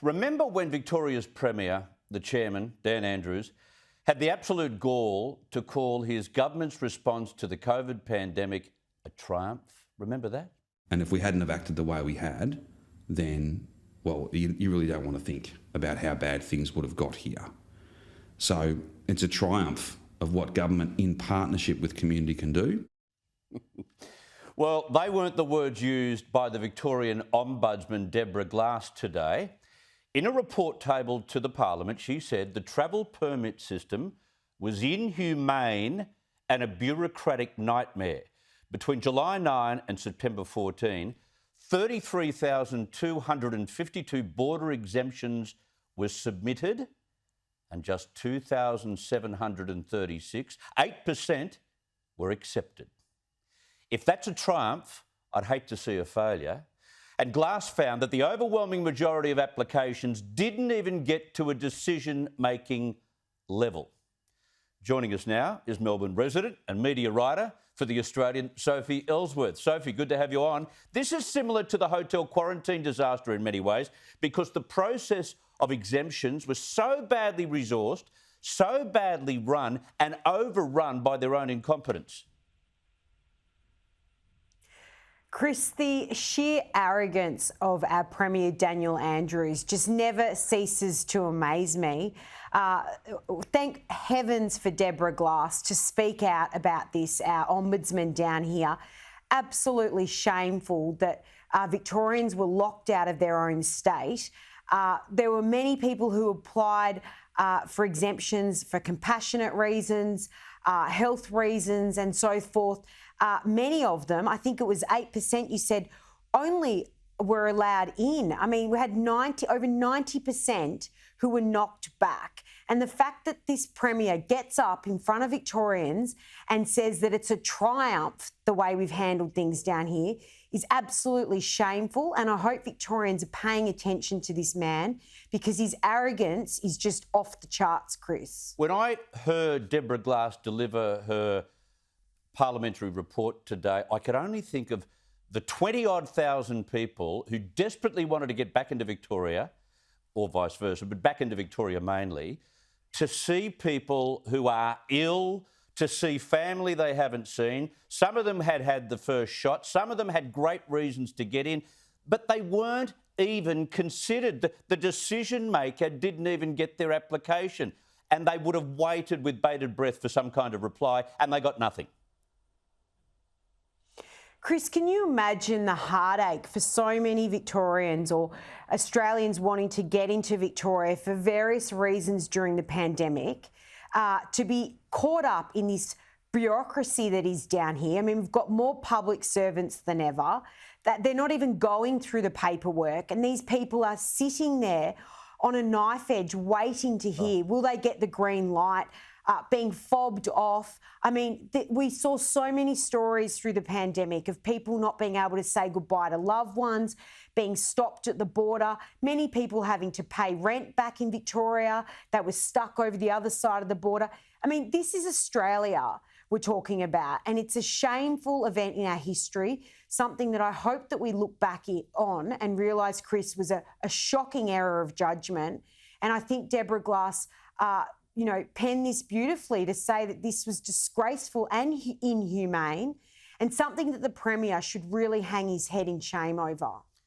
Remember when Victoria's Premier, the chairman, Dan Andrews, had the absolute gall to call his government's response to the COVID pandemic a triumph? Remember that? And if we hadn't have acted the way we had, then, well, you really don't want to think about how bad things would have got here. So it's a triumph of what government in partnership with community can do. Well, they weren't the words used by the Victorian Ombudsman Deborah Glass today. In a report tabled to the Parliament, she said the travel permit system was inhumane and a bureaucratic nightmare. Between July 9 and September 14, 33,252 border exemptions were submitted and just 2,736, 8%, were accepted. If that's a triumph, I'd hate to see a failure. And Glass found that the overwhelming majority of applications didn't even get to a decision-making level. Joining us now is Melbourne resident and media writer for The Australian, Sophie Elsworth. Sophie, good to have you on. This is similar to the hotel quarantine disaster in many ways because the process of exemptions was so badly resourced, so badly run and overrun by their own incompetence. Chris, the sheer arrogance of our Premier Daniel Andrews just never ceases to amaze me. Thank heavens for Deborah Glass to speak out about this, our Ombudsman down here. Absolutely shameful that Victorians were locked out of their own state. There were many people who applied for exemptions for compassionate reasons, health reasons and so forth. Many of them, I think it was 8%, you said, only were allowed in. I mean, we had over 90% who were knocked back. And the fact that this Premier gets up in front of Victorians and says that it's a triumph the way we've handled things down here is absolutely shameful. And I hope Victorians are paying attention to this man because his arrogance is just off the charts, Chris. When I heard Deborah Glass deliver her parliamentary report today, I could only think of the 20-odd thousand people who desperately wanted to get back into Victoria, or vice versa, but back into Victoria mainly, to see people who are ill, to see family they haven't seen. Some of them had had the first shot. Some of them had great reasons to get in, but they weren't even considered. The decision maker didn't even get their application, and they would have waited with bated breath for some kind of reply, and they got nothing. Chris, can you imagine the heartache for so many Victorians or Australians wanting to get into Victoria for various reasons during the pandemic, to be caught up in this bureaucracy that is down here? I mean, we've got more public servants than ever, that they're not even going through the paperwork, and these people are sitting there on a knife edge waiting to hear, will they get the green light? Being fobbed off. I mean, we saw so many stories through the pandemic of people not being able to say goodbye to loved ones, being stopped at the border, many people having to pay rent back in Victoria that was stuck over the other side of the border. I mean, this is Australia we're talking about, and it's a shameful event in our history, something that I hope that we look back on and realise, Chris, was a shocking error of judgment. And I think Deborah Glass penned this beautifully to say that this was disgraceful and inhumane and something that the Premier should really hang his head in shame over.